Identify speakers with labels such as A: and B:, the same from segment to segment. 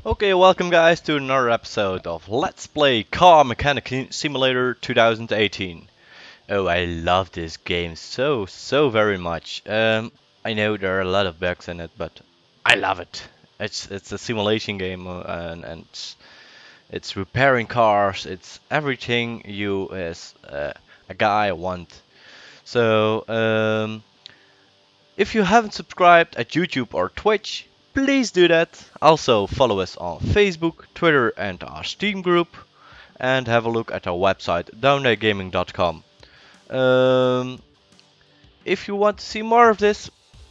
A: Okay, welcome guys to another episode of Let's Play Car Mechanic Simulator 2018. Oh, I love this game so very much. I know there are a lot of bugs in it, but I love it. It's a simulation game and it's repairing cars. It's everything you as a guy want. So if you haven't subscribed at YouTube or Twitch, please do that. Also follow us on Facebook, Twitter and our Steam group. And have a look at our website downdategaming.com. Um, if you want to see more of this,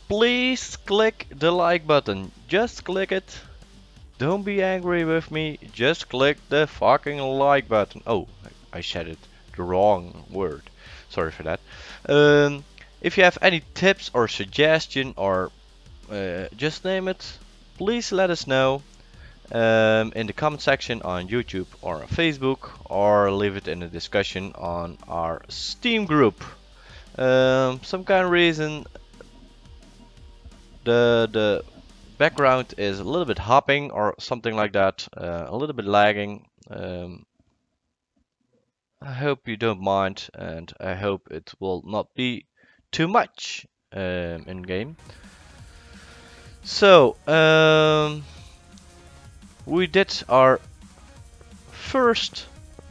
A: please click the like button. Just click it. Don't be angry with me. Just click the fucking like button. Oh, I said it the wrong word. Sorry for that. Um, if you have any tips or suggestion or just name it, please let us know in the comment section on YouTube or on Facebook, or leave it in the discussion on our Steam group. Some kind of reason the background is a little bit hopping or something like that, a little bit lagging. I hope you don't mind, and I hope it will not be too much in game. So we did our first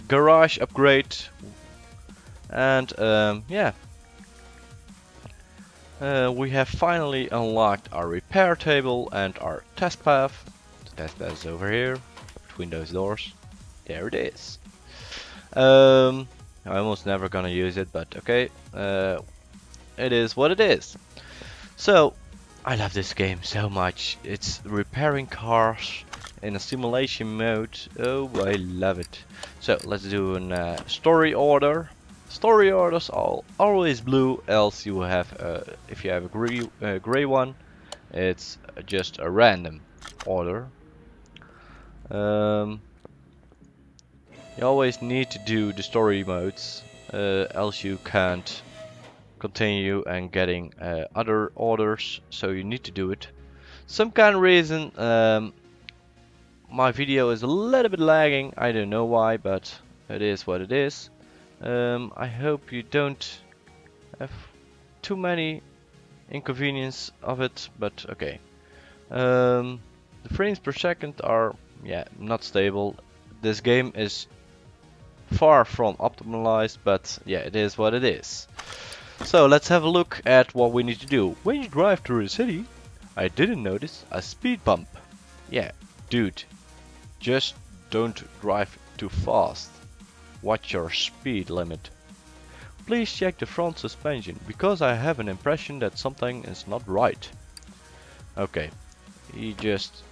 A: garage upgrade, and yeah, we have finally unlocked our repair table and our test path. The test path is over here, between those doors. There it is. I'm almost never gonna use it, but okay. It is what it is. So, I love this game so much. It's repairing cars in a simulation mode. Oh, I love it. So, let's do a story order. Story orders are always blue, else you have, if you have a gray one, it's just a random order. Um, you always need to do the story modes, else you can't continue and getting other orders, so you need to do it. Some kind of reason my video is a little bit lagging, I don't know why, but it is what it is. I hope you don't have too many inconvenience of it, but okay. The frames per second are, yeah, not stable. This game is far from optimized, but yeah, it is what it is. So let's have a look at what we need to do. When you drive through a city, I didn't notice a speed bump. Yeah, dude, just don't drive too fast. Watch your speed limit. Please check the front suspension, because I have an impression that something is not right. Okay, he just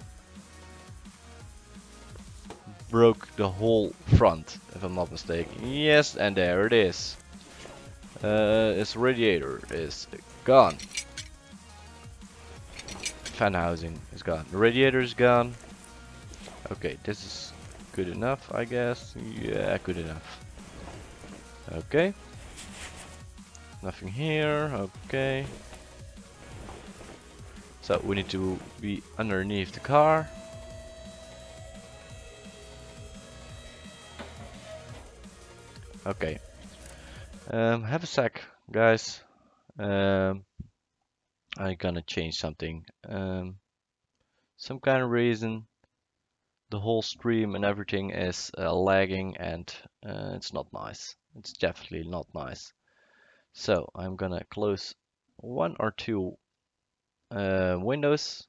A: broke the whole front, if I'm not mistaken. Yes, and there it is. Its radiator is gone. Fan housing is gone. The radiator is gone. Okay, this is good enough, I guess. Yeah, good enough. Okay. Nothing here. Okay. So we need to be underneath the car. Okay. Have a sec, guys. I'm gonna change something. Some kind of reason the whole stream and everything is lagging, and it's not nice. It's definitely not nice. So I'm gonna close one or two windows,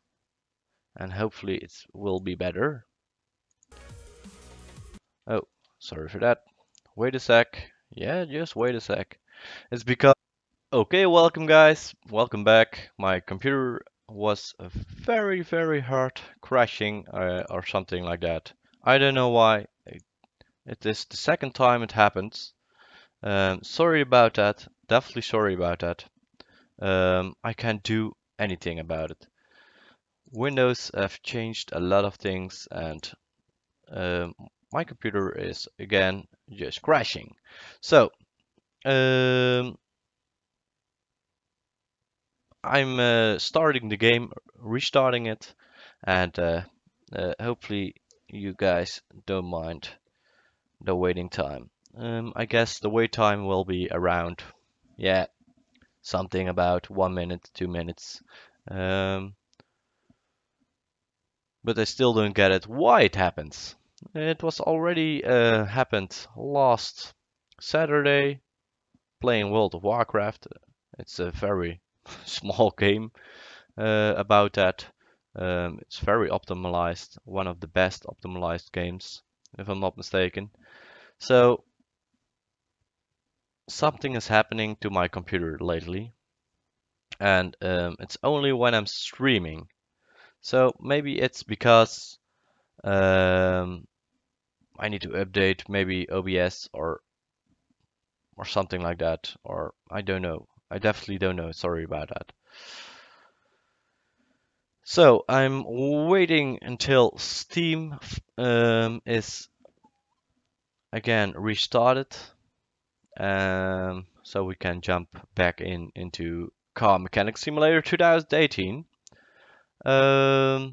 A: and hopefully it will be better. Oh, sorry for that. Wait a sec. Yeah, just wait a sec. It's because... Okay, welcome guys. Welcome back. My computer was very hard crashing or something like that. I don't know why. It is the second time it happens. Sorry about that. Definitely sorry about that. I can't do anything about it. Windows have changed a lot of things, and um, my computer is again just crashing. So I'm starting the game, restarting it, and hopefully you guys don't mind the waiting time. I guess the wait time will be around, yeah, something about 1 minute, 2 minutes. Um, but I still don't get it why it happens. It was already happened last Saturday playing World of Warcraft. It's a very small game about that. It's very optimized, one of the best optimized games, if I'm not mistaken. So something is happening to my computer lately, and it's only when I'm streaming. So maybe it's because um, I need to update maybe OBS or something like that, or I don't know. I definitely don't know. Sorry about that. So I'm waiting until Steam is again restarted, so we can jump back into Car Mechanic Simulator 2018. Oh,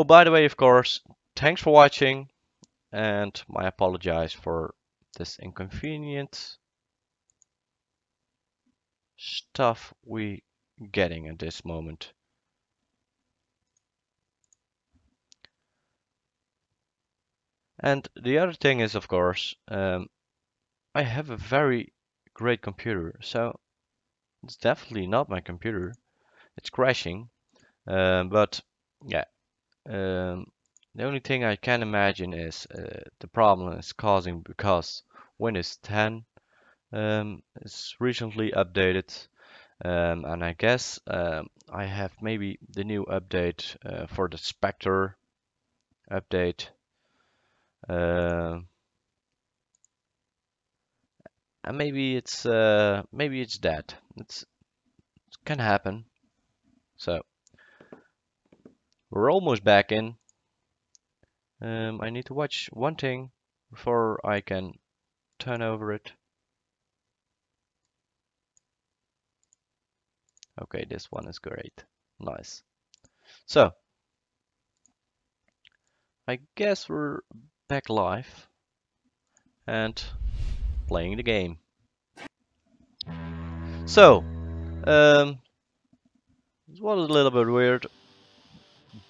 A: by the way, of course, thanks for watching, and I apologize for this inconvenient stuff we getting at this moment. And the other thing is, of course, I have a very great computer, so it's definitely not my computer. It's crashing, but yeah, the only thing I can imagine is the problem is causing because Windows 10 is recently updated, and I guess I have maybe the new update for the Spectre update. And maybe it's that. It can happen. So we're almost back in. I need to watch one thing before I can turn over it. Okay, this one is great. Nice. So I guess we're back live and playing the game. So it was a little bit weird,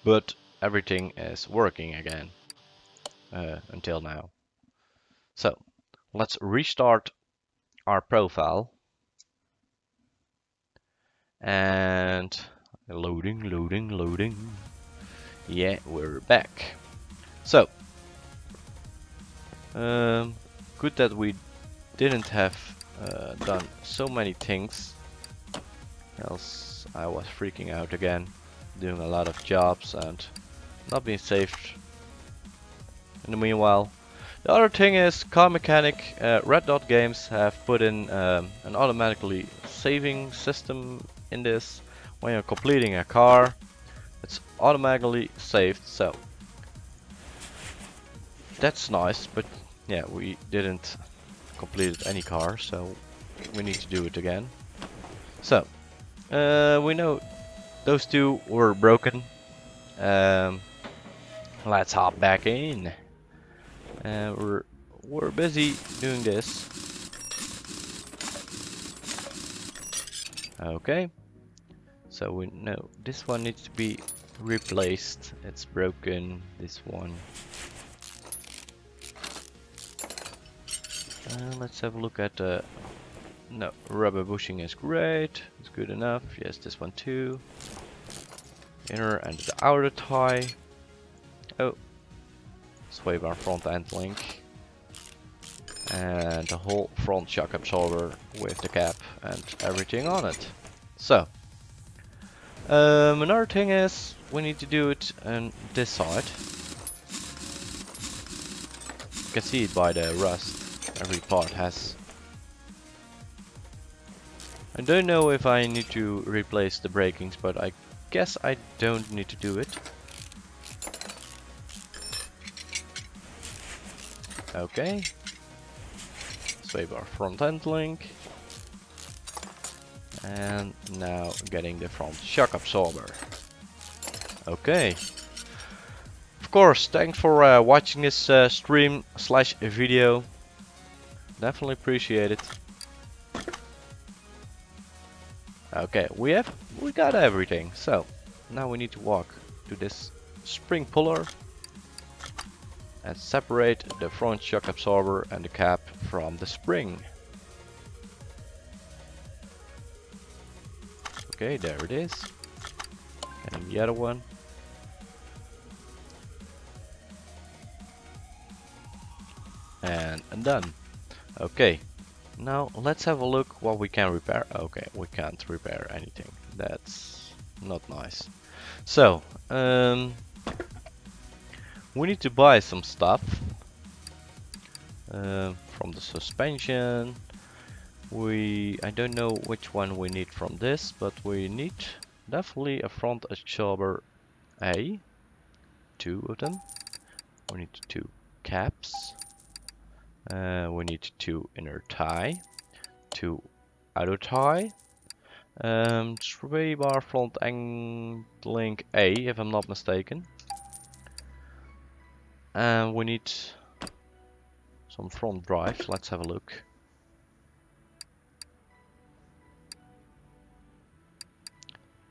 A: but everything is working again until now. So let's restart our profile. And loading. Yeah, we're back. So, good that we didn't have done so many things, else I was freaking out again, doing a lot of jobs and not being saved in the meanwhile. The other thing is Car Mechanic, Red Dot Games have put in an automatically saving system in this. When you're completing a car, it's automatically saved, so that's nice, but yeah, we didn't complete any car, so we need to do it again. So, we know those two were broken. Let's hop back in. We're busy doing this. Okay. So we know this one needs to be replaced. It's broken. This one. Let's have a look at the. No, rubber bushing is great. It's good enough. Yes, this one too. Inner and the outer tie. Oh, sway bar front end link. And the whole front shock absorber with the cap and everything on it. So, another thing is we need to do it on this side. You can see it by the rust. Every part has. I don't know if I need to replace the brakings, but I guess I don't need to do it. Okay. Sway bar front end link. And now getting the front shock absorber. Okay. course, thanks for watching this stream slash video. Definitely appreciate it. Okay, we got everything. So now we need to walk to this spring puller and separate the front shock absorber and the cap from the spring. Okay, there it is. And the other one. And done. Okay, now let's have a look what we can repair. Okay, we can't repair anything. That's not nice. So, we need to buy some stuff from the suspension. I don't know which one we need from this, but we need definitely a front absorber A, 2 of them. We need 2 caps. We need 2 inner tie, 2 outer tie, sway bar front link A, if I'm not mistaken. And we need some front drives. Let's have a look.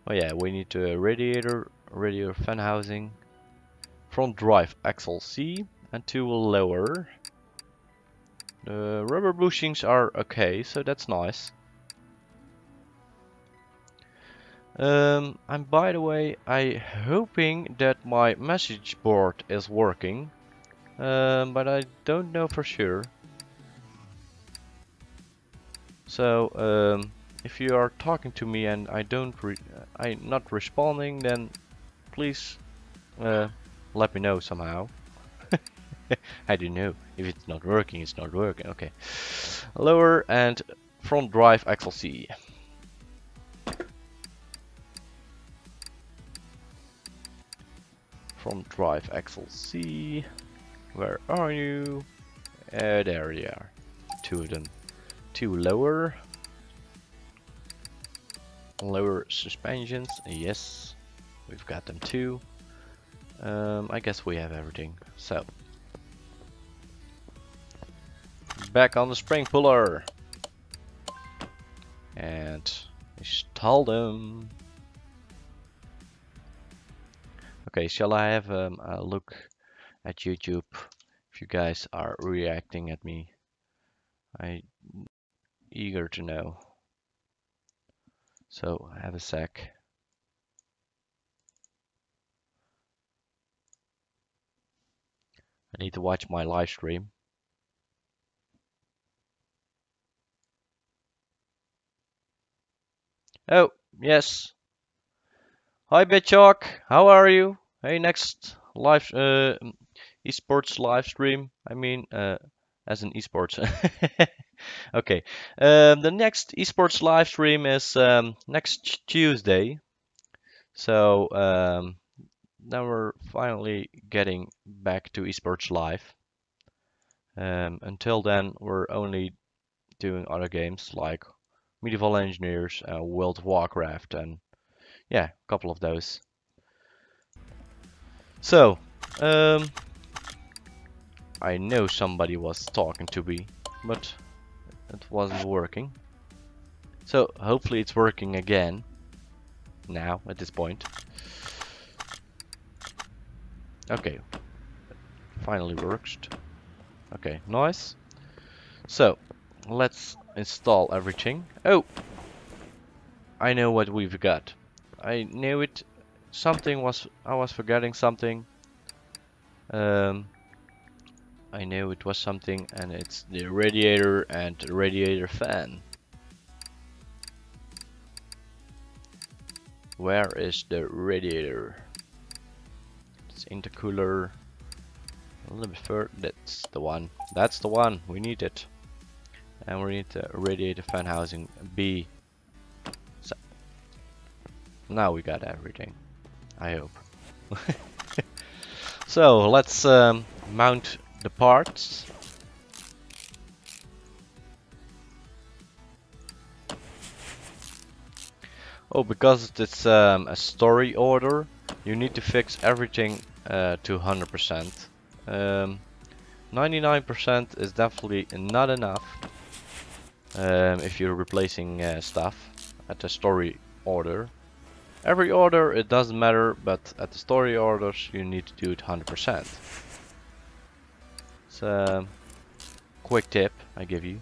A: Oh yeah, we need a radiator fan housing, front drive axle C, and 2 lower. The rubber bushings are okay, so that's nice. And by the way, I'm hoping that my message board is working, but I don't know for sure. So if you are talking to me and I'm not responding, then please let me know somehow. I don't know. If it's not working, it's not working. Okay. Lower and front drive axle C. Front drive axle C. Where are you? There you are. 2 of them. 2 lower. Lower suspensions. Yes. We've got them too. I guess we have everything. So. Back on the spring puller. And install them. Okay, shall I have a look at YouTube if you guys are reacting at me? I'm eager to know. So have a sec. I need to watch my live stream. Oh, yes. Hi Bitchalk, how are you? Hey, next live esports live stream. I mean, as an esports. Okay. The next esports live stream is next Tuesday. So now we're finally getting back to esports live. Until then, we're only doing other games like Medieval Engineers, World of Warcraft, and yeah, a couple of those. So, I know somebody was talking to me, but it wasn't working. So hopefully it's working again now at this point. Okay, finally works. Okay, nice. So let's install everything. Oh, I know what we've got. I knew it. I was forgetting something. I knew it was something, and it's the radiator and the radiator fan. Where is the radiator? It's intercooler. A little bit further. That's the one. That's the one. We need it. And we need the radiator fan housing B. So now we got everything. I hope. So let's mount the parts. Oh, because it's a story order, you need to fix everything to 100%. 99% is definitely not enough if you're replacing stuff at the story order. Every order it doesn't matter, but at the story orders you need to do it 100%. It's a quick tip I give you.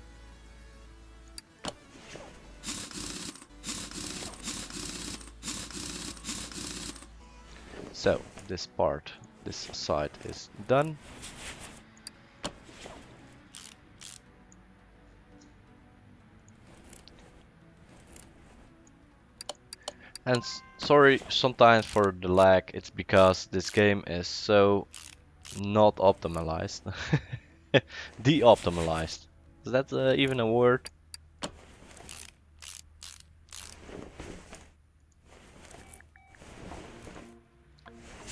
A: So this part, this side is done. And sorry sometimes for the lag, it's because this game is so not optimized. De-optimized. Is that even a word?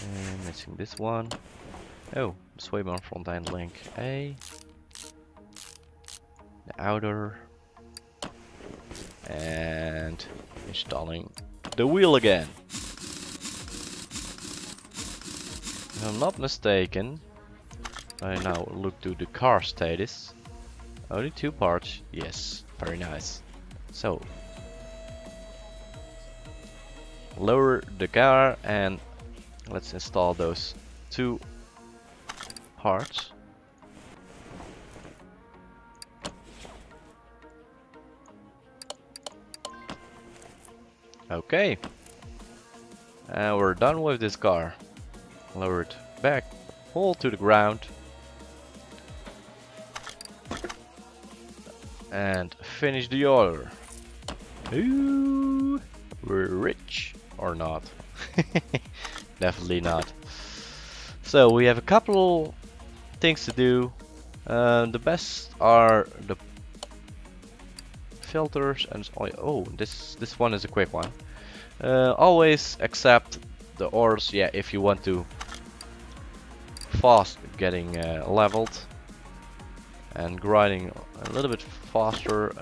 A: And missing this one. Oh, Swayman front end link A. The outer. And installing the wheel again. If I'm not mistaken, I now look to the car status. Only 2 parts. Yes, very nice. So lower the car and let's install those 2 parts. Okay, and we're done with this car. Lower it back, hold to the ground, and finish the order. Ooh, we're rich or not? Definitely not. So we have a couple things to do. The best are the filters and oil. Oh, this one is a quick one. Always accept the orders. Yeah, if you want to fast getting leveled and grinding a little bit faster,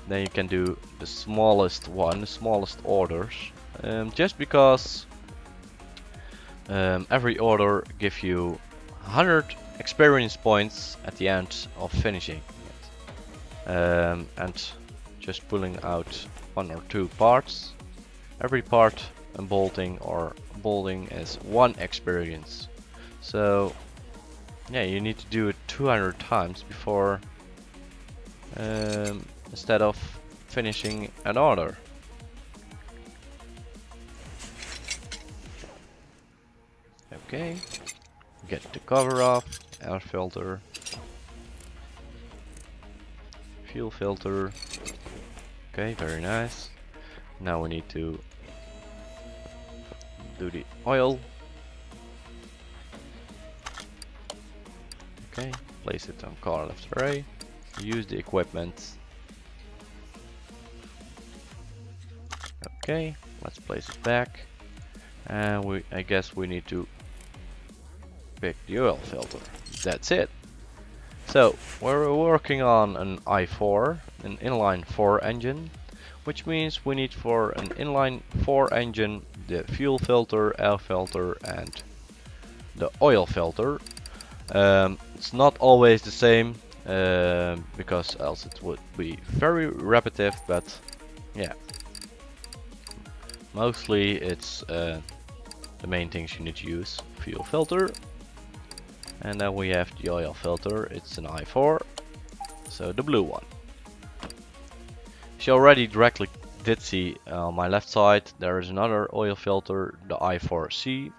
A: then you can do the smallest one, the smallest orders. Just because every order gives you 100 experience points at the end of finishing it. And just pulling out 1 or 2 parts. Every part and bolting or bolting is 1 experience. So yeah, you need to do it 200 times before instead of finishing an order. Okay, get the cover off, air filter, fuel filter. Okay, very nice. Now we need to do the oil. Okay, place it on car left array. Use the equipment. Okay, let's place it back. And I guess we need to pick the oil filter. That's it. So we're working on an i4, an inline 4 engine, which means we need for an inline 4 engine the fuel filter, air filter and the oil filter. It's not always the same because else it would be very repetitive, but yeah, mostly it's the main things you need to use. Fuel filter, and then we have the oil filter. It's an i4, so the blue one. As you already directly did see on my left side, there is another oil filter, the i4C,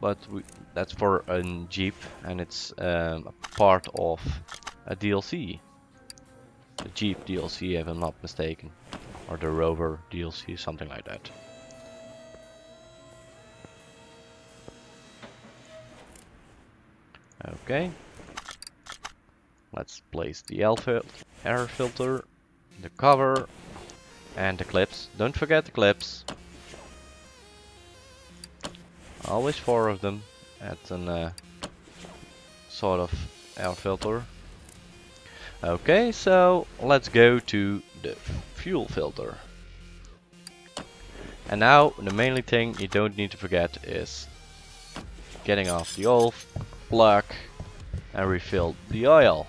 A: but that's for a Jeep, and it's a part of a DLC, the Jeep DLC if I'm not mistaken, or the Rover DLC, something like that. Okay, let's place the air filter, the cover and the clips. Don't forget the clips. Always 4 of them at an sort of air filter. Okay, so let's go to the fuel filter. And now the mainly thing you don't need to forget is getting off the oil plug and refill the oil.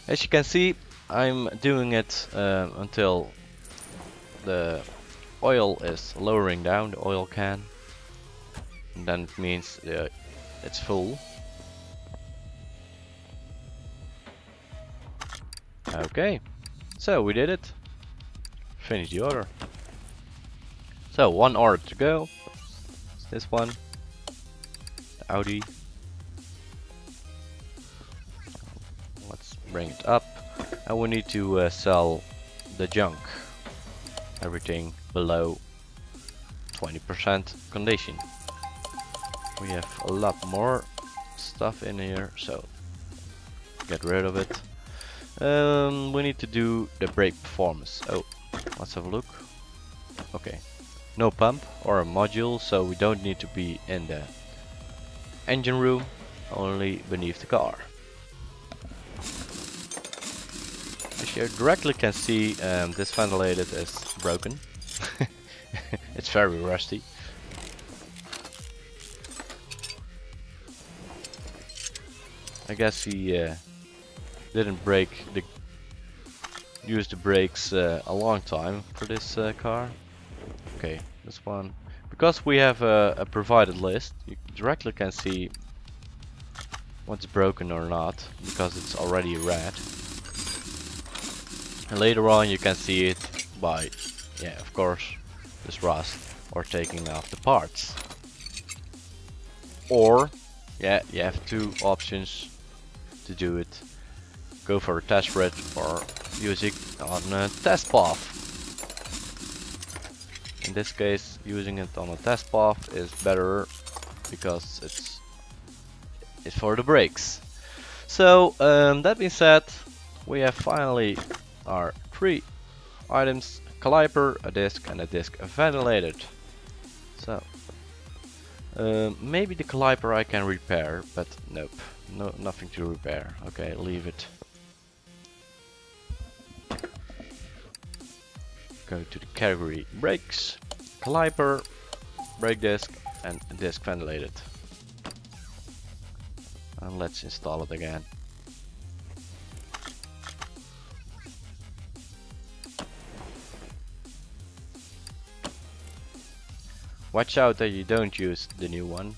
A: As you can see, I'm doing it until the oil is lowering down, the oil can. And then it means it's full. Okay, so we did it. Finish the order. So one order to go. It's this one, the Audi. Let's bring it up, and we need to sell the junk. Everything below 20% condition. We have a lot more stuff in here, so get rid of it. We need to do the brake performance. Oh, let's have a look. Okay, no pump or a module, so we don't need to be in the engine room, only beneath the car. As you directly can see, this ventilator is broken. It's very rusty. I guess he didn't use the brakes a long time for this car. Okay, this one. Because we have a provided list, you directly can see what's broken or not, because it's already red. And later on you can see it by, yeah, of course, this rust or taking off the parts. Or, yeah, you have two options to do it. Go for a test rig or use it on a test path. In this case, using it on a test path is better because it's for the brakes. So that being said, we have finally our 3 items: a caliper, a disc, and a disc ventilated. So maybe the caliper I can repair, but nope, nothing to repair. Okay, leave it. Go to the category brakes, caliper, brake disc, and disc ventilated. And let's install it again. Watch out that you don't use the new one,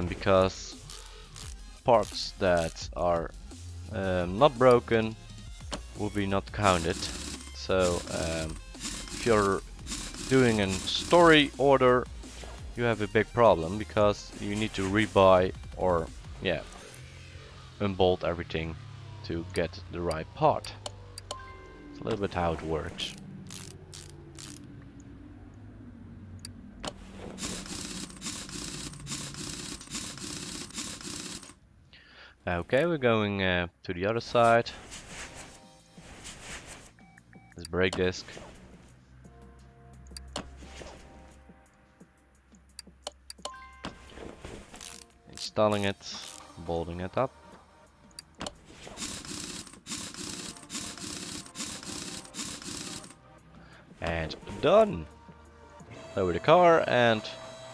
A: because parts that are not broken will be not counted. So if you're doing a story order, you have a big problem, because you need to rebuy or, yeah, unbolt everything to get the right part. It's a little bit how it works. Okay, we're going to the other side. This brake disc. Installing it, bolting it up. And done! Lower the car and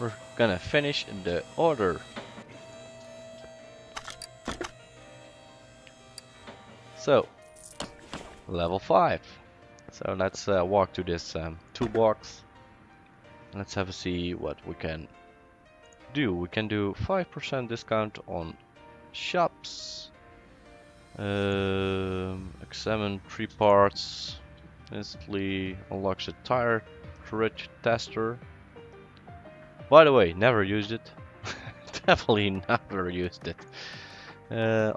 A: we're gonna finish the order. So, level 5. So let's walk to this toolbox. Let's have a see what we can do. We can do 5% discount on shops. Examine 3 parts. Instantly unlocks a tire tread tester. By the way, never used it. Definitely never used it.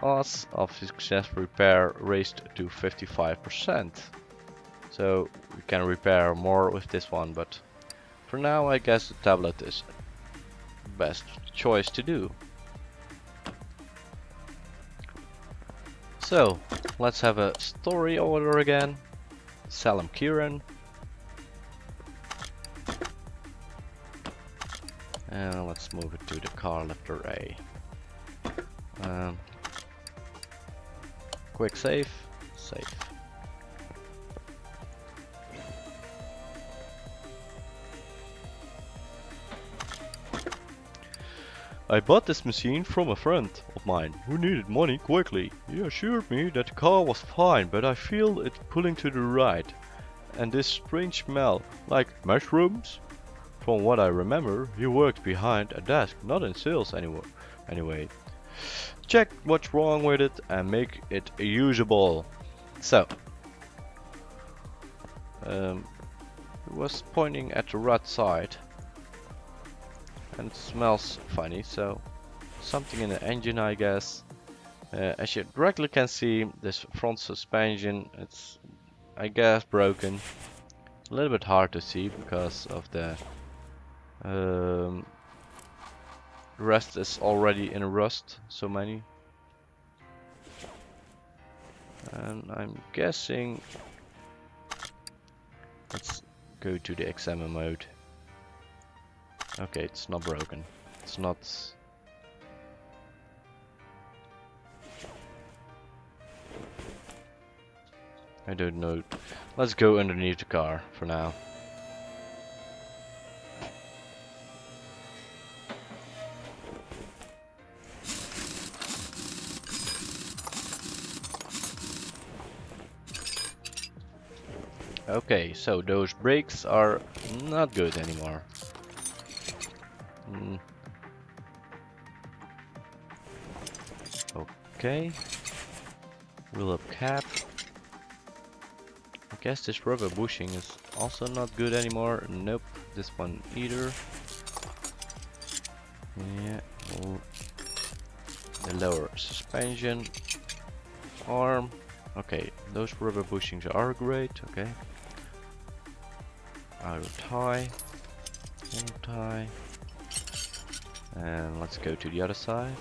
A: Odds of successful repair raised to 55%. So we can repair more with this one, but for now I guess the tablet is the best choice to do. So let's have a story order again. Salam Kieran. And let's move it to the car letter A. quick save. Save. I bought this machine from a friend of mine who needed money quickly. He assured me that the car was fine, but I feel it pulling to the right. And this strange smell, like mushrooms? From what I remember, he worked behind a desk, not in sales anyway. Check what's wrong with it and make it usable. So, he was pointing at the right side. And it smells funny, so something in the engine, I guess. As you directly can see, this front suspension, it's, I guess, broken. A little bit hard to see because of the rest is already in rust, so many. And I'm guessing, let's go to the examine mode. Okay, it's not broken. It's not. I don't know. Let's go underneath the car for now. Okay, so those brakes are not good anymore. Okay. Wheel up cap. I guess this rubber bushing is also not good anymore. Nope, this one either. Yeah, the lower suspension arm. Okay, those rubber bushings are great. Okay. Outer tie. Inner tie. And let's go to the other side.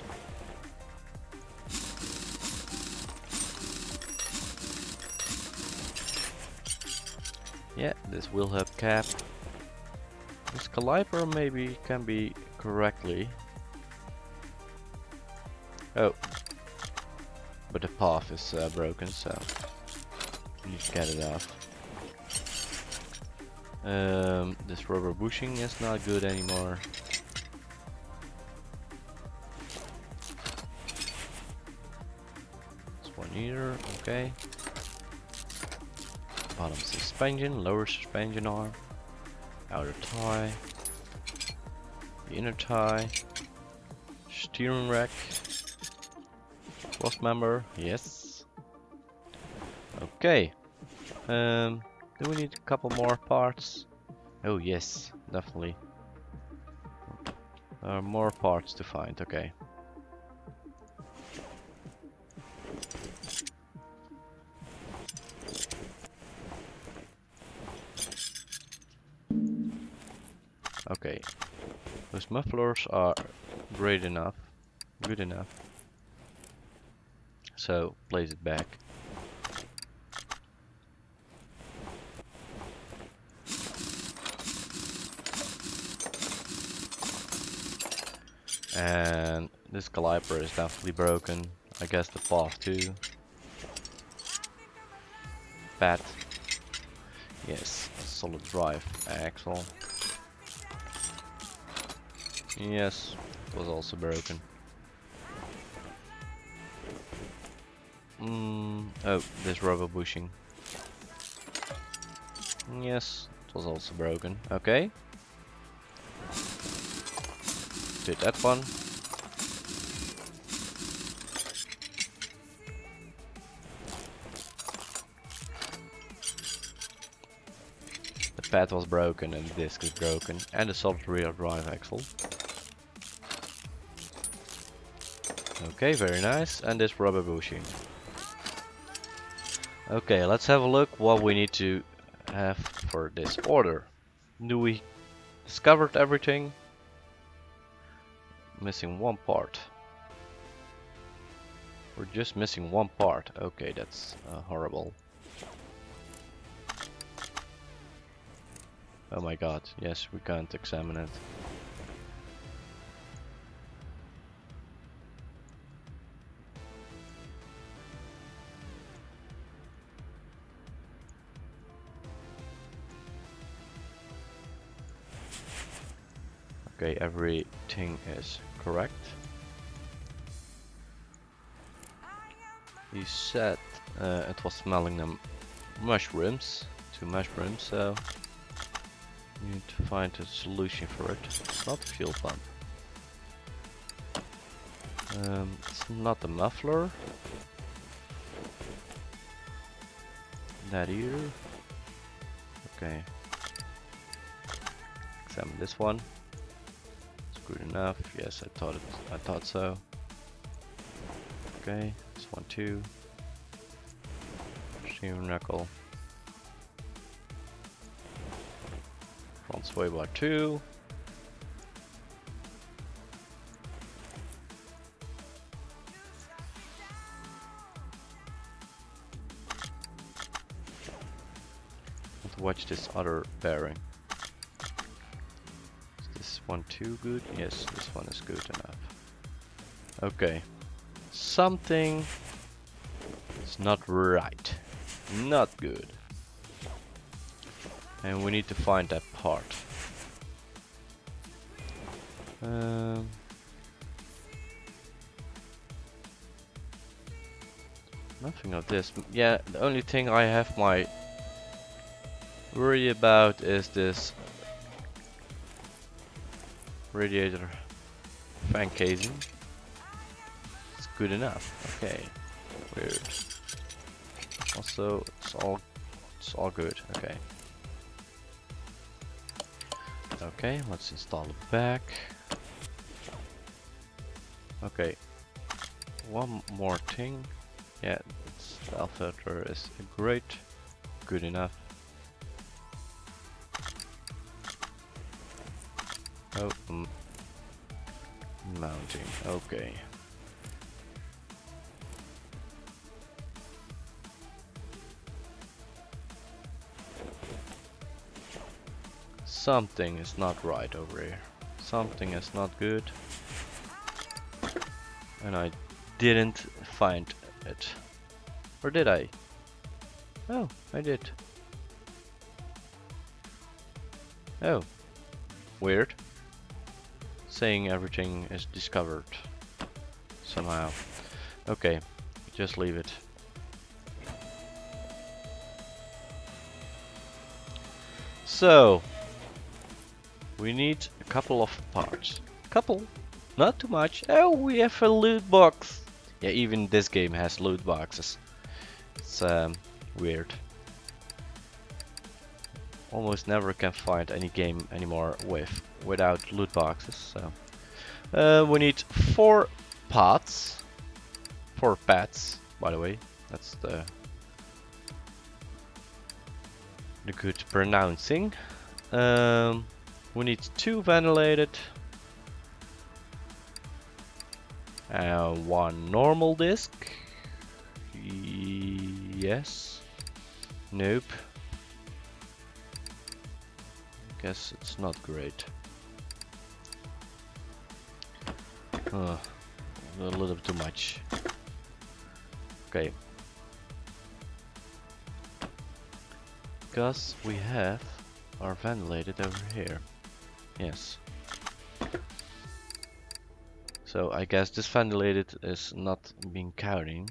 A: Yeah, this wheel hub cap. This caliper maybe can be correctly. Oh, but the path is broken, so you need to get it off. This rubber bushing is not good anymore. This one here, okay. Bottom suspension, lower suspension arm, outer tie, the inner tie, steering rack, cross member, yes. Okay. Do we need a couple more parts? Oh yes, definitely. There are more parts to find, okay. Okay, those mufflers are great enough, good enough. So place it back. And this caliper is definitely broken. I guess the path too. Pad. Yes, solid drive axle. Yes, it was also broken. Oh, this rubber bushing. Yes, it was also broken. Okay. Did that one. The pad was broken and the disc is broken and the solid rear drive axle. Okay, very nice. And this rubber bushing. Okay, let's have a look what we need to have for this order. Do we discovered everything? Missing one part. We're just missing one part. Okay, that's horrible. Oh my god, yes, we can't examine it. Okay, everything is correct. He said it was smelling them mushrooms, 2 mushrooms, so we need to find a solution for it. It's not a fuel pump. It's not a muffler. That either. Okay. Examine this one. It's good enough. Yes, I thought so. Okay, this one too. Steering knuckle. Front sway bar 2. Watch this other bearing. Is this one too good? Yes, this one is good enough. Okay. Something is not right. Not good. And we need to find that part. Nothing of this. Yeah, the only thing I have my worry about is this radiator fan casing. It's good enough. Okay. Weird. Also, it's all good. Okay. Okay, let's install it back. Okay. One more thing. Yeah, the alpha filter is great. Good enough. Oh, mounting. Okay. Something is not right over here. Something is not good. And I didn't find it. Or did I? Oh, I did. Oh. Weird. Saying everything is discovered. Somehow. Okay. Just leave it. So. We need a couple of parts. Couple. Not too much. Oh, we have a loot box. Yeah, even this game has loot boxes. It's weird. Almost never can find any game anymore without loot boxes. So we need 4 pots. 4 pads, by the way. That's the good pronouncing. We need 2 ventilated. 1 normal disc. Yes. Nope. Guess it's not great. A little bit too much. Okay. Because we have our ventilated over here. Yes. So I guess this ventilated is not being counting.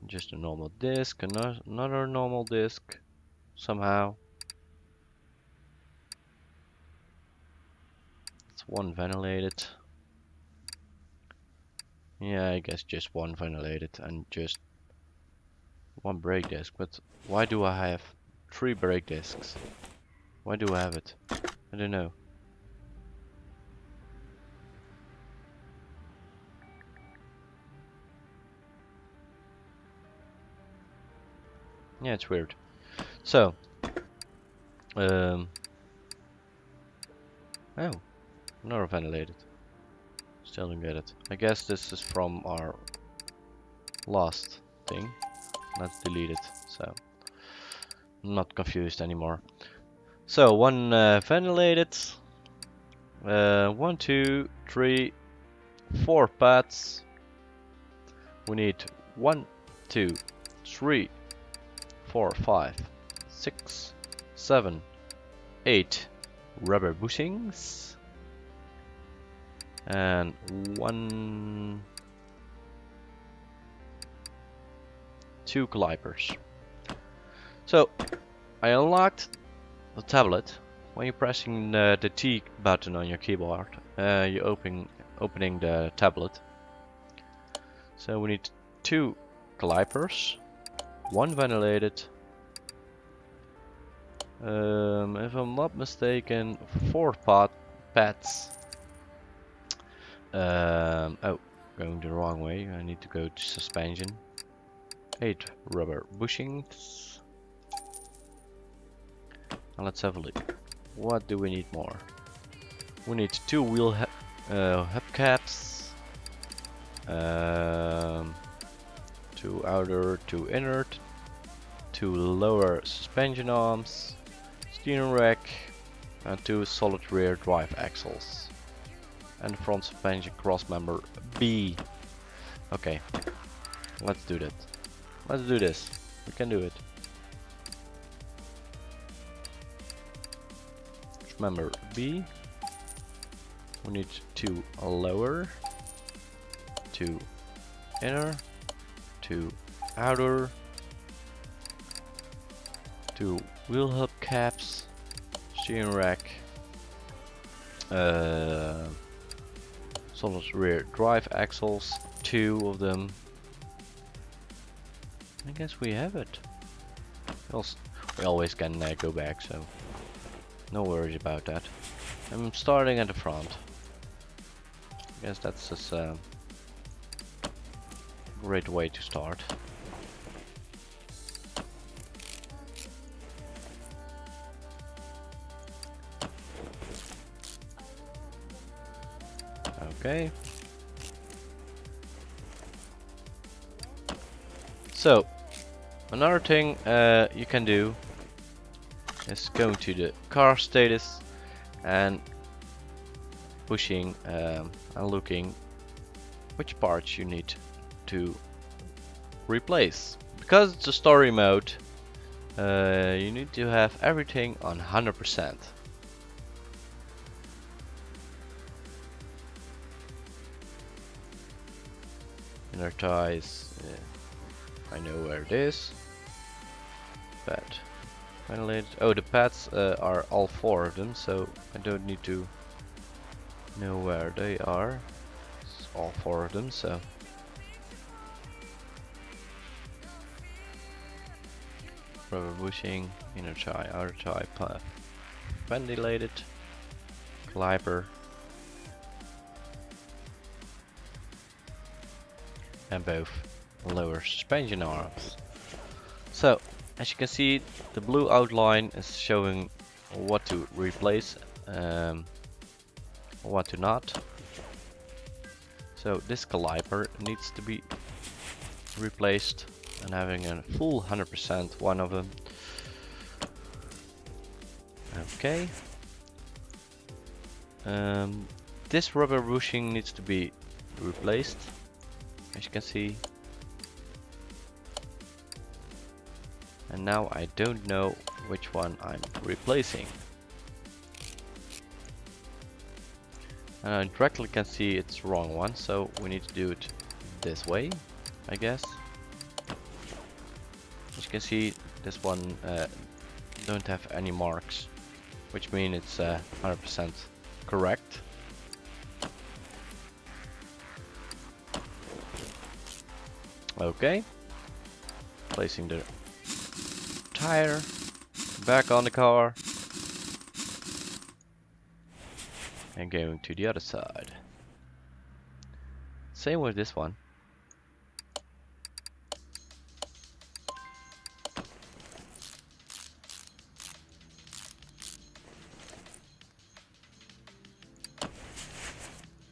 A: Just a normal disc, another normal disc, somehow. It's 1 ventilated. Yeah, I guess just 1 ventilated and just 1 brake disc. But why do I have 3 brake discs? Why do I have it? I don't know. Yeah, it's weird. So, oh, another ventilated. Still don't get it. I guess this is from our last thing. Let's delete it. So, I'm not confused anymore. So, 1 ventilated. 1, 2, 3, 4 pads. We need 1, 2, 3, 4, 5, 6, 7, 8, rubber bushings and 2 calipers. So I unlocked the tablet. When you're pressing the T button on your keyboard, you're opening the tablet. So we need 2 calipers, 1 ventilated, if I'm not mistaken, 4 pads. Oh, going the wrong way. I need to go to suspension. 8 rubber bushings. Now let's have a look. What do we need more? We need 2 wheel hubcaps, 2 outer, 2 inner, 2 lower suspension arms, steering rack, and 2 solid rear drive axles, and front suspension cross member B. Okay, let's do that. Let's do this. We can do it. Member B. We need 2 lower, 2 inner, 2 outer, 2 wheel hub caps, steering rack, solid rear drive axles, 2 of them. I guess we have it. We always can go back, so no worries about that. I'm starting at the front. I guess that's just a great way to start. Okay. So, another thing you can do is going to the car status and pushing and looking which parts you need to replace. Because it's a story mode, you need to have everything on 100%. Inner ties, I know where it is. But oh, the pads are all 4 of them, so I don't need to know where they are. It's all 4 of them, so rubber bushing, inner tie, outer tie, ventilated, caliper, and both lower suspension arms. So as you can see, the blue outline is showing what to replace, what to not. So this caliper needs to be replaced and having a full 100% one of them. Okay. This rubber bushing needs to be replaced, as you can see. And now I don't know which one I'm replacing. And I directly can see it's the wrong one, so we need to do it this way, I guess. As you can see, this one don't have any marks, which means it's 100% correct. Okay, placing the tire back on the car and going to the other side. Same with this one.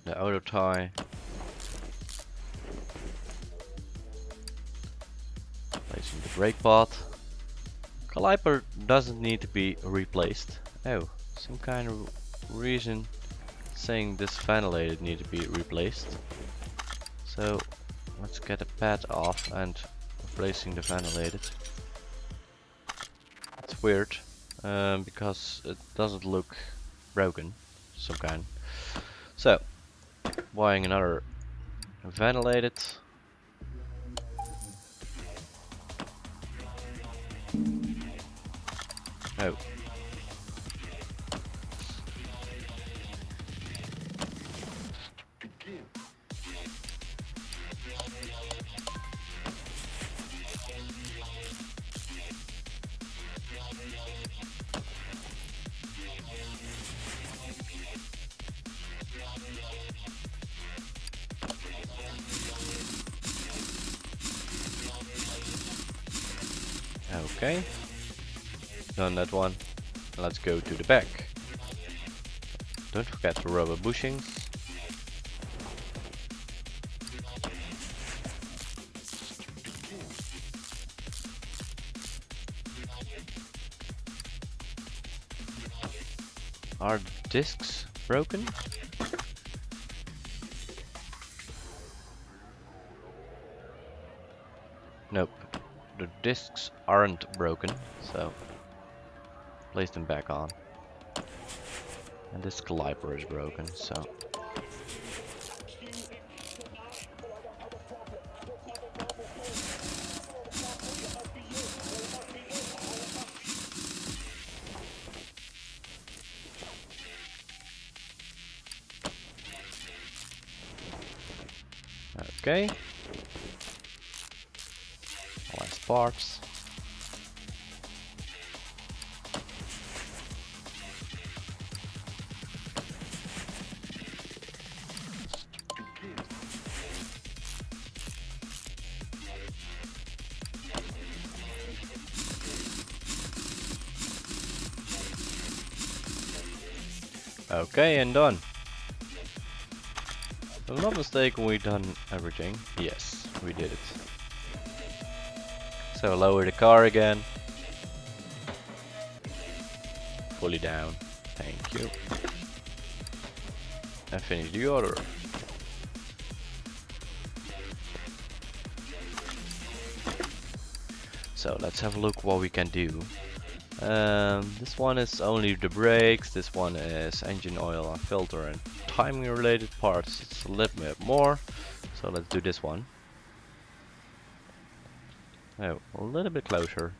A: The outer tie. Placing the brake pad. Caliper doesn't need to be replaced. Oh, some kind of reason saying this ventilator need to be replaced. So let's get the pad off and replacing the ventilator. It's weird because it doesn't look broken, some kind. So, buying another ventilated. Oh. Okay, done that one. Let's go to the back. Don't forget the rubber bushings. Are the discs broken? Nope, the discs aren't broken, so place them back on. And this caliper is broken, so okay. Last parts. Okay, and done. If I'm not mistaken, we done everything. Yes, we did it. So lower the car again. Fully down. Thank you. And finish the order. So let's have a look what we can do. This one is only the brakes, this one is engine oil and filter and timing related parts. It's a little bit more, so let's do this one. Oh, a little bit closer.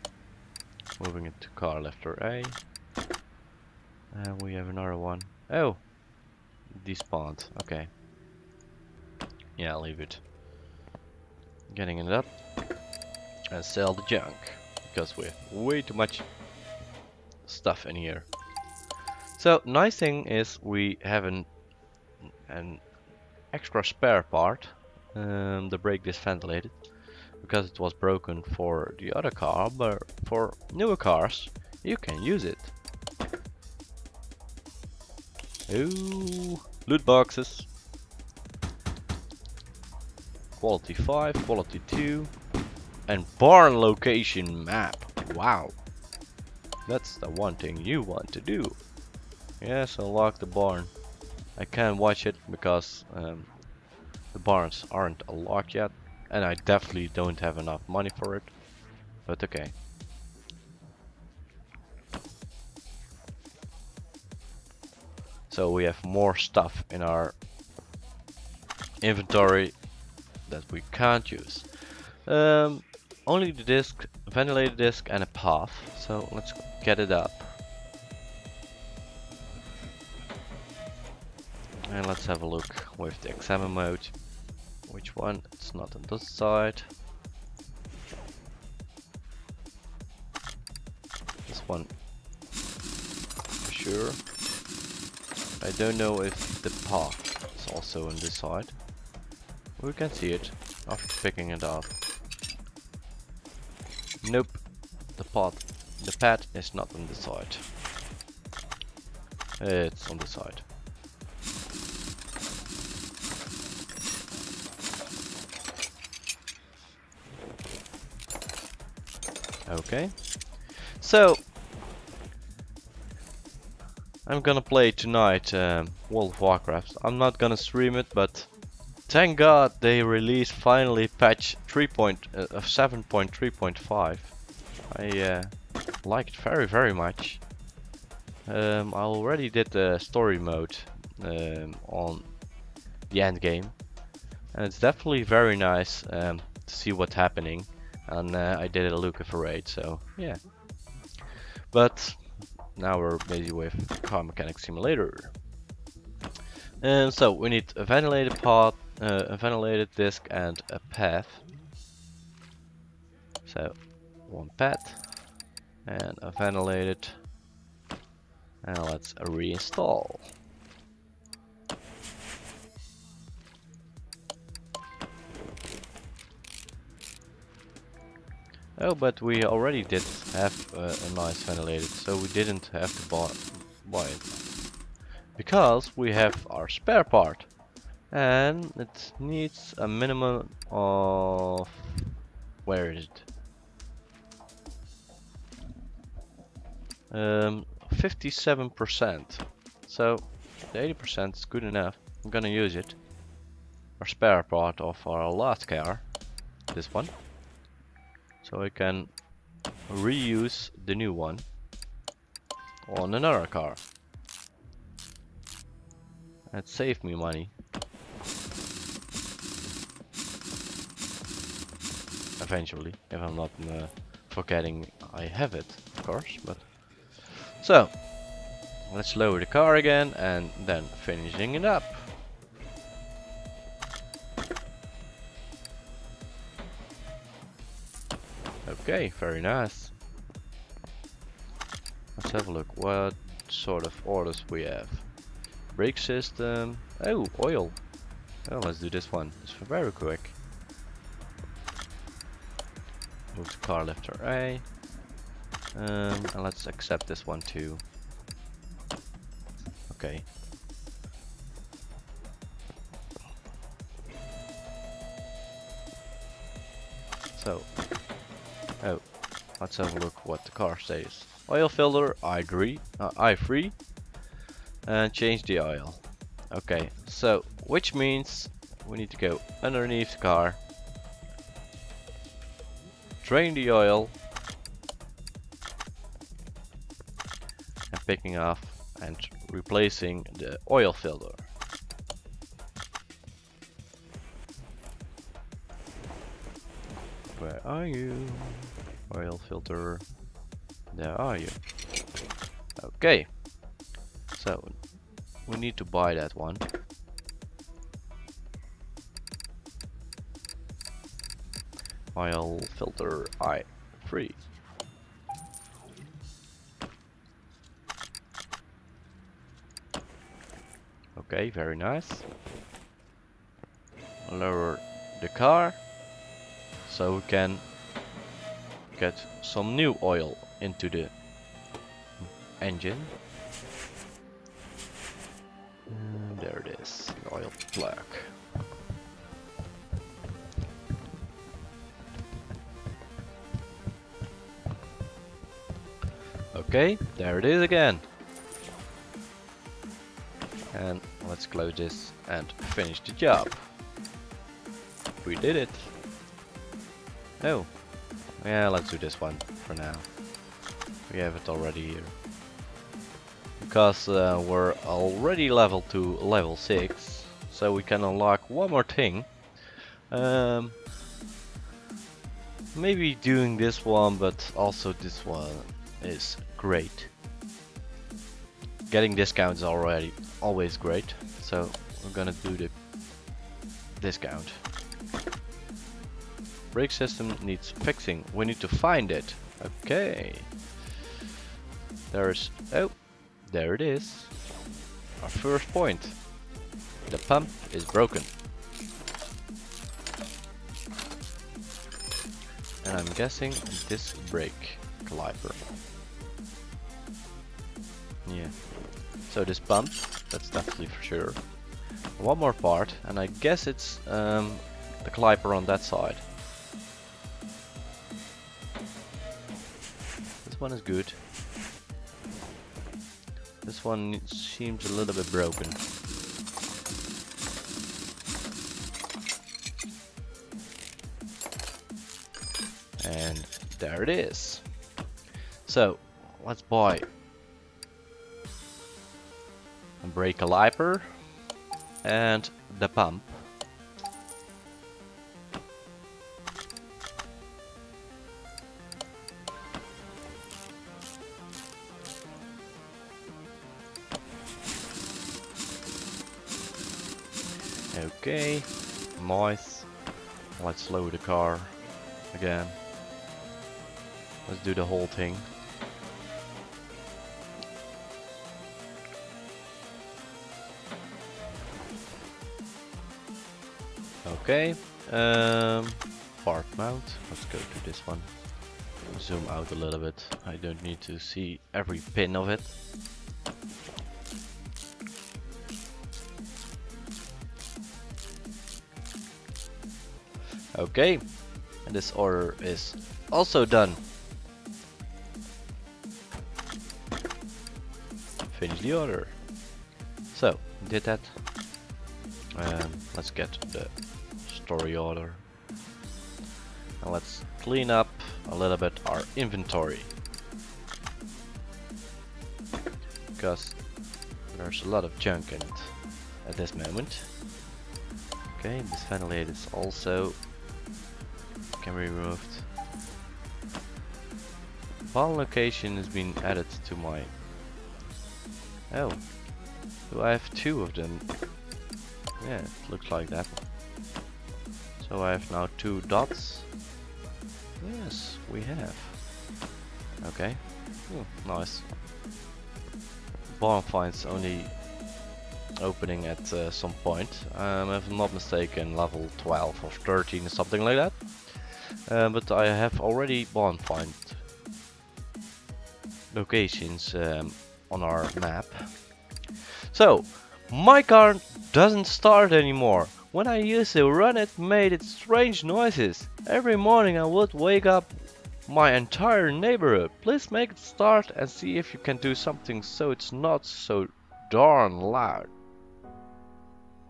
A: Moving it to car lifter A. And we have another one. Oh, despawned. Okay. Yeah, I'll leave it. Getting it up and sell the junk because we have way too much stuff in here. So nice thing is we have an extra spare part, the brake disc ventilated, because it was broken for the other car, but for newer cars you can use it. Ooh, loot boxes. Quality 5, quality 2, and barn location map. Wow. That's the one thing you want to do. Yes, unlock the barn. I can't watch it because the barns aren't unlocked yet, and I definitely don't have enough money for it. But okay. So we have more stuff in our inventory that we can't use. Only the disc, ventilated disc, and a path. So let's get it up. And let's have a look with the examine mode. Which one? It's not on this side. This one, for sure. I don't know if the path is also on this side. We can see it after picking it up. Nope, the pad is not on this side. It's on the side. Okay, so I'm gonna play tonight World of Warcraft. I'm not gonna stream it, but thank God they released finally patch 7.3.5. I like it very much. I already did the story mode on the end game, and it's definitely very nice to see what's happening. And I did a Luca for raid, so yeah. But now we're busy with Car Mechanic Simulator. So we need a ventilated pod, a ventilated disc, and a path. So one path and a ventilated. And let's reinstall. Oh, but we already did have a nice ventilated, so we didn't have to buy it. Because we have our spare part. And it needs a minimum of... where is it? 57%. So the 80% is good enough. I'm gonna use it. Our spare part of our last car, this one, so I can reuse the new one on another car. That saved me money. Eventually, if I'm not forgetting I have it, of course. But so let's lower the car again and then finishing it up. Okay, very nice. Let's have a look what sort of orders we have. Brake system. Oh, oil. Oh, let's do this one. It's very quick. Move the car left or A. And let's accept this one too. Okay. So, oh, let's have a look what the car says. Oil filter, I agree, I free, and change the oil. Okay, so which means we need to go underneath the car, drain the oil, and picking off and replacing the oil filter. Where are you? Oil filter. There are you. Okay. So we need to buy that one. Oil filter I free. Okay, very nice. Lower the car so we can get some new oil into the engine. And there it is, the oil plug. Okay, there it is again. And let's close this and finish the job. We did it. Oh, yeah, let's do this one for now. We have it already here. Because we're already level to level 6, so we can unlock one more thing. Maybe doing this one, but also this one is great. Getting discounts already always great, so we're gonna do the discount. Brake system needs fixing. We need to find it. Okay. There's, oh, there it is. Our first point. The pump is broken. And I'm guessing this brake caliper. Yeah. So this pump, that's definitely for sure. One more part, and I guess it's the caliper on that side. This one is good. This one seems a little bit broken. And there it is. So let's buy a brake caliper, and the pump. Okay, nice. Let's slow the car again. Let's do the whole thing. Okay, part mount. Let's go to this one. Zoom out a little bit. I don't need to see every pin of it. Okay, and this order is also done. Finish the order. So, did that. Let's get the story order. And let's clean up a little bit our inventory. Because there's a lot of junk in it at this moment. Okay, this ventilator is also can be removed. Ball location has been added to my... Oh, do I have two of them? Yeah, it looks like that. So I have now 2 dots. Yes, we have. Okay. Nice. Bonfire's only opening at some point. If I'm not mistaken, level 12 or 13 or something like that. But I have already bonfire locations on our map. So, my car doesn't start anymore. When I used to run it, made it strange noises. Every morning I would wake up my entire neighborhood. Please make it start and see if you can do something so it's not so darn loud.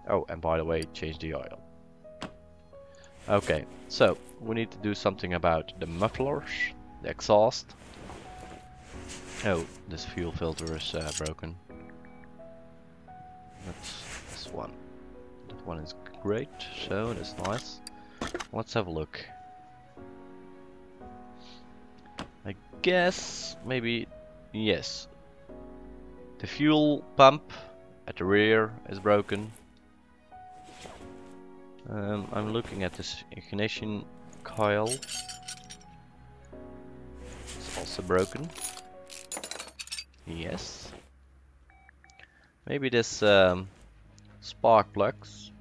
A: Oh, and by the way, change the oil. Okay, so we need to do something about the mufflers, the exhaust. Oh, this fuel filter is broken. That's this one. That one is great, so that's nice. Let's have a look. I guess maybe yes. The fuel pump at the rear is broken. I'm looking at this ignition coil. It's also broken. Yes. Maybe this spark plugs.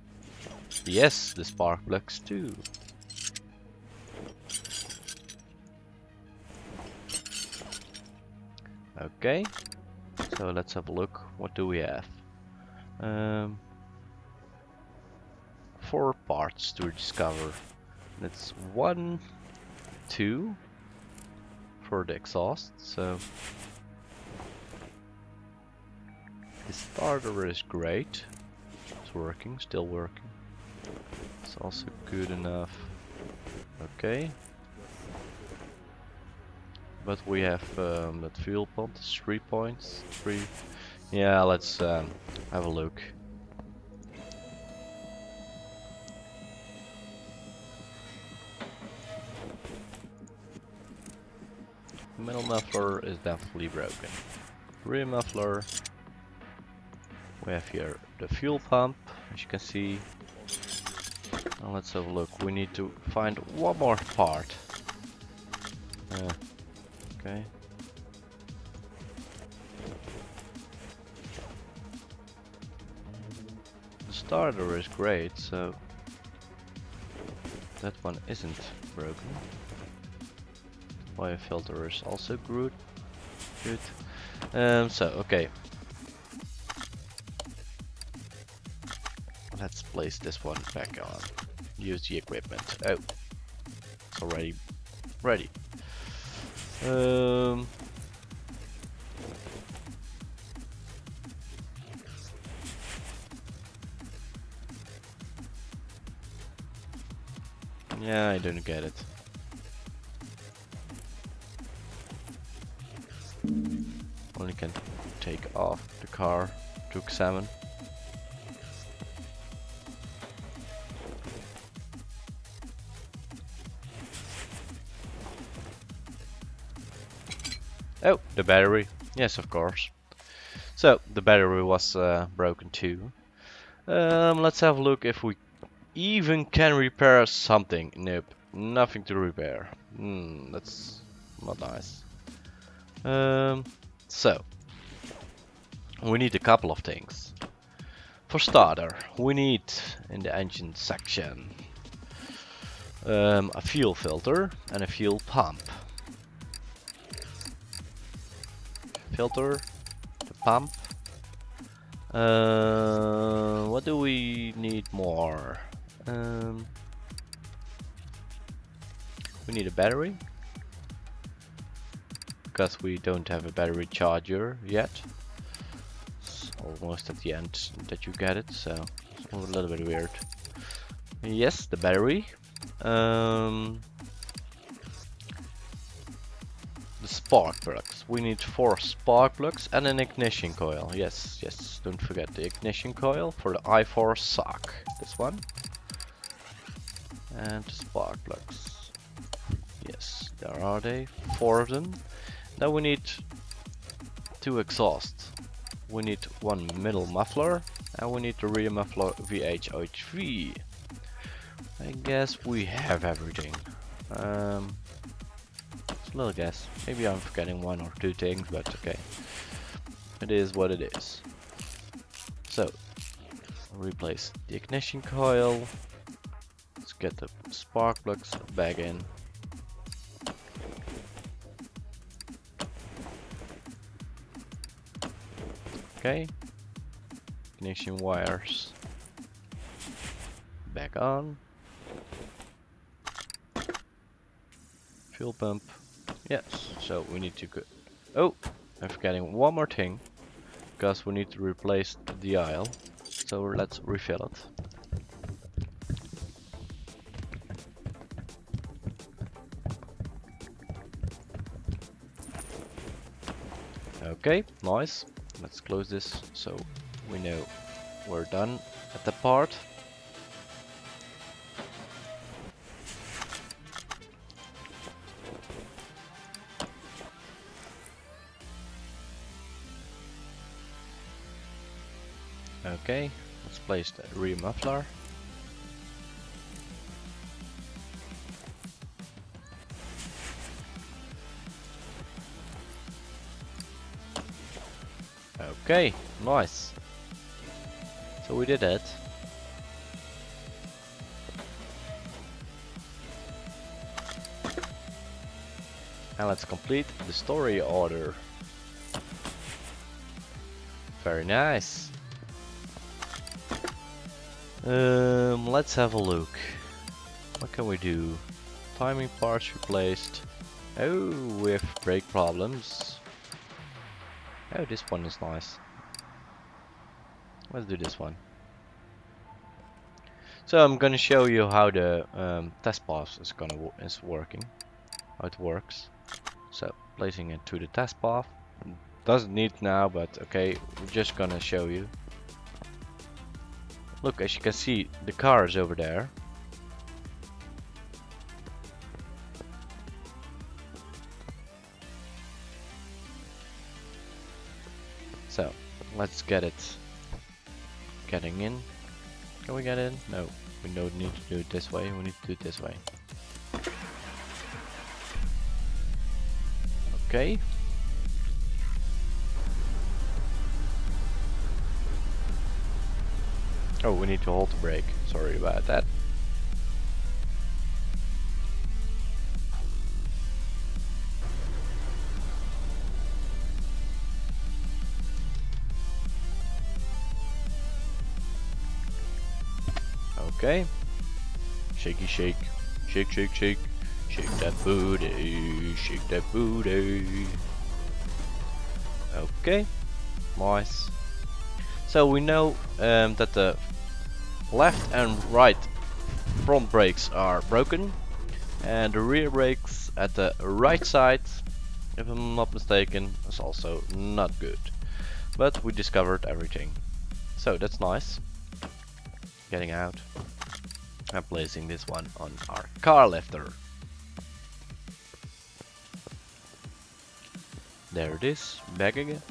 A: Yes, the spark plugs too. Okay. So let's have a look. What do we have? 4 parts to discover. That's 1, 2 for the exhaust. So the starter is great. It's working, still working. It's also good enough. Okay. But we have that fuel pump, 3 points. 3. Yeah, let's have a look. Middle muffler is definitely broken. Rear muffler. We have here the fuel pump, as you can see. Now let's have a look. We need to find one more part. Okay. The starter is great, so that one isn't broken. Oil filter is also good. So okay. Let's place this one back on. Use the equipment. Oh, it's already ready. Yeah, I don't get it. Only can take off the car to examine. Oh, the battery. Yes, of course. So, the battery was broken too. Let's have a look if we even can repair something. Nope, nothing to repair. That's not nice. So, we need a couple of things. For starter, we need, in the engine section, a fuel filter and a fuel pump. Filter, the pump. What do we need more? We need a battery, because we don't have a battery charger yet. It's almost at the end that you get it, so it's a little bit weird. Yes, the battery. The spark plugs. We need 4 spark plugs and an ignition coil. Yes, yes, don't forget the ignition coil for the i4 sock. This one. And the spark plugs. Yes, there are they. 4 of them. Now we need 2 exhausts. We need 1 middle muffler and we need the rear muffler VHH3. I guess we have everything. It's a little guess. Maybe I'm forgetting 1 or 2 things, but okay. It is what it is. So, replace the ignition coil. Let's get the spark plugs back in. Okay. Ignition wires back on. Fuel pump. Yes, so we need to go. Oh, I'm forgetting one more thing, because we need to replace the aisle. So let's refill it. Okay, nice. Let's close this so we know we're done at the part. Okay, let's place the rear muffler. Okay, nice. So we did it. And let's complete the story order. Very nice. Let's have a look. What can we do? Timing parts replaced. Oh, we have brake problems. Oh, this one is nice. Let's do this one. So I'm gonna show you how the test path is working, how it works. So placing it to the test path. Doesn't need now, but okay, we're just gonna show you. Look, as you can see, the car is over there. So let's get it getting in. Can we get in? No, we don't need to do it this way, we need to do it this way. Okay. Oh, we need to hold the brake. Sorry about that. Okay. Shaky shake. Shake, shake, shake. Shake that booty. Shake that booty. Okay. Nice. So we know that the left and right front brakes are broken, and the rear brakes at the right side, if I'm not mistaken, is also not good. But we discovered everything. So that's nice. Getting out and placing this one on our car lifter. There it is, back again.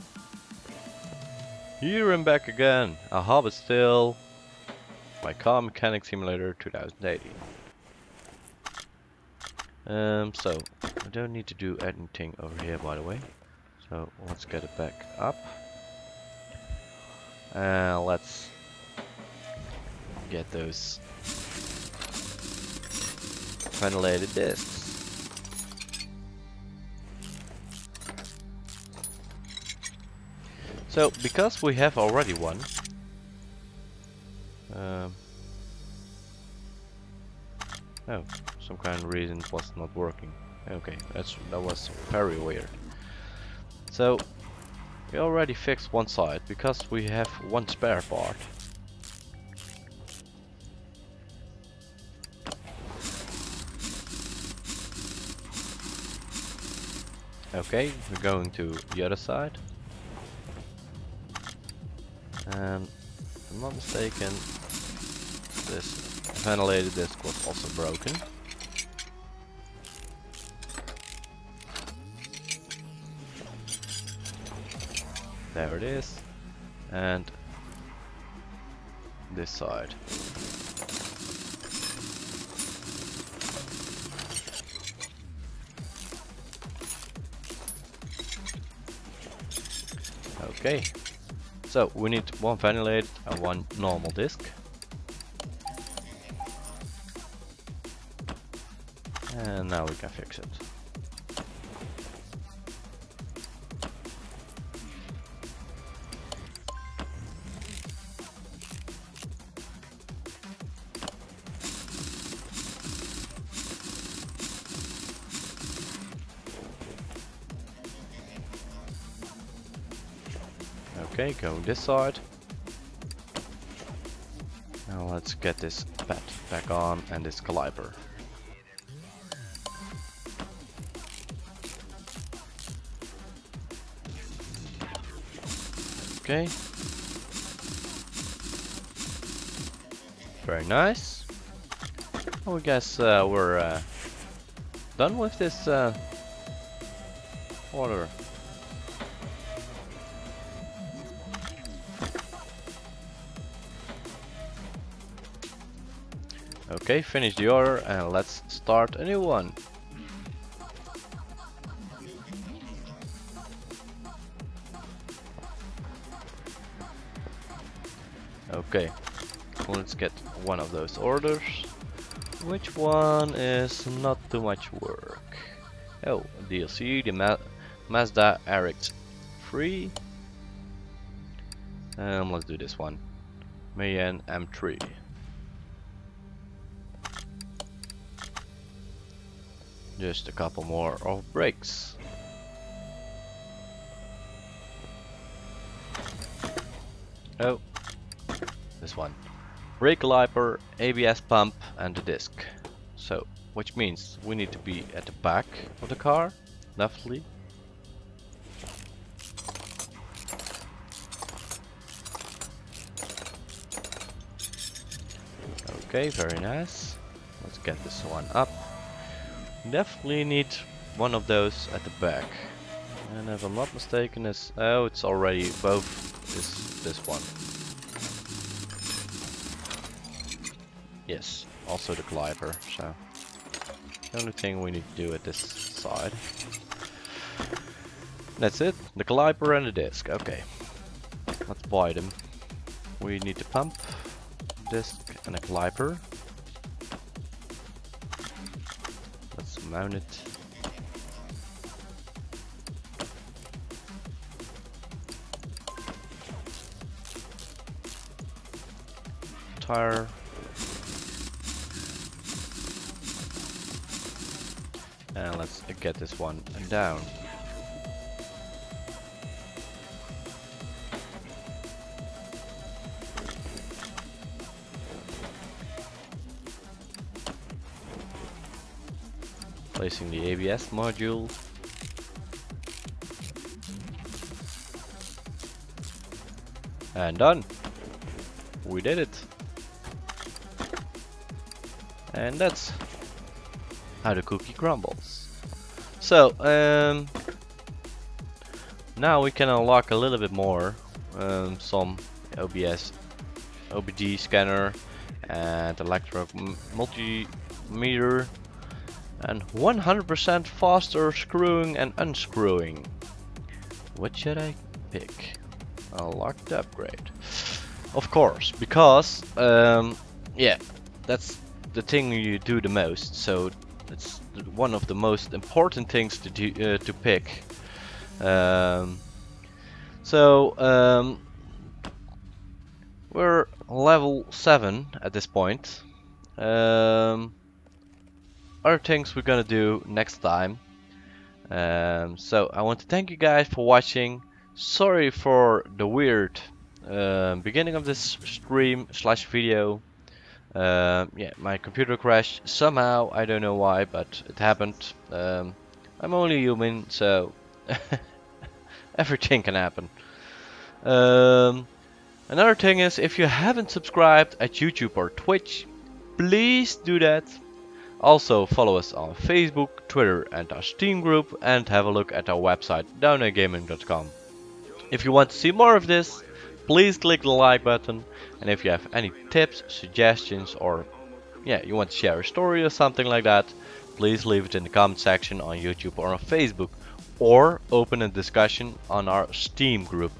A: Here and back again. Aha, but still. My Car Mechanic Simulator 2018. So I don't need to do anything over here, by the way. So let's get it back up. Let's get those ventilated discs. So because we have already one, oh, some kind of reason it was not working. Okay, that was very weird. So we already fixed one side because we have one spare part. Okay, we're going to the other side. And if I'm not mistaken, this ventilated disc was also broken. There it is. And this side. Okay. So we need one ventilated and one normal disc. And now we can fix it. Okay, going this side. Now let's get this pad back on and this caliper. Okay. Very nice. Well, I guess we're done with this order. Okay, finish the order and let's start a new one. Okay, let's get one of those orders. Which one is not too much work? Oh, DLC, the Mazda RX-3. Let's do this one. Mayan M3. Just a couple more of brakes. Oh, this one. Brake caliper, ABS pump and the disc. So, which means we need to be at the back of the car, definitely. Okay, very nice. Let's get this one up. Definitely need one of those at the back. And if I'm not mistaken, it's already both is this one. Yes, also the caliper. So the only thing we need to do at this side. That's it. The caliper and the disc. Okay, let's buy them. We need the pump, disc, and a caliper. Let's mount it. Tire. And let's get this one down. Placing the ABS module. And done. we did it. And that's how the cookie crumbles. So, now we can unlock a little bit more. Some OBD scanner, and electro multimeter, and 100% faster screwing and unscrewing. What should I pick? Unlock the upgrade. Of course, because yeah, that's the thing you do the most. So it's one of the most important things to do, to pick. We're level 7 at this point. Other things we're gonna do next time. So I want to thank you guys for watching. Sorry for the weird beginning of this stream slash video. Yeah, my computer crashed somehow. I don't know why, but it happened. I'm only human, so everything can happen. Another thing is, if you haven't subscribed at YouTube or Twitch, please do that. Also follow us on Facebook, Twitter and our Steam group, and have a look at our website downhillgaming.com. If you want to see more of this, please click the like button, and if you have any tips, suggestions, or yeah, you want to share a story or something like that, please leave it in the comment section on YouTube or on Facebook, or open a discussion on our Steam group.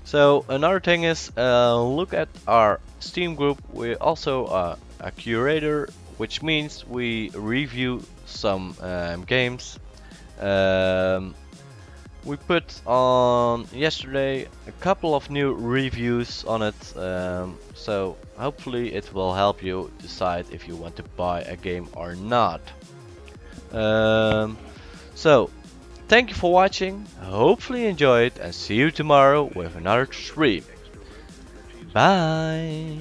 A: So another thing is, look at our Steam group. We're also a curator, which means we review some games. We put on yesterday a couple of new reviews on it, so hopefully it will help you decide if you want to buy a game or not. So thank you for watching, hopefully you enjoyed, and see you tomorrow with another stream. Bye!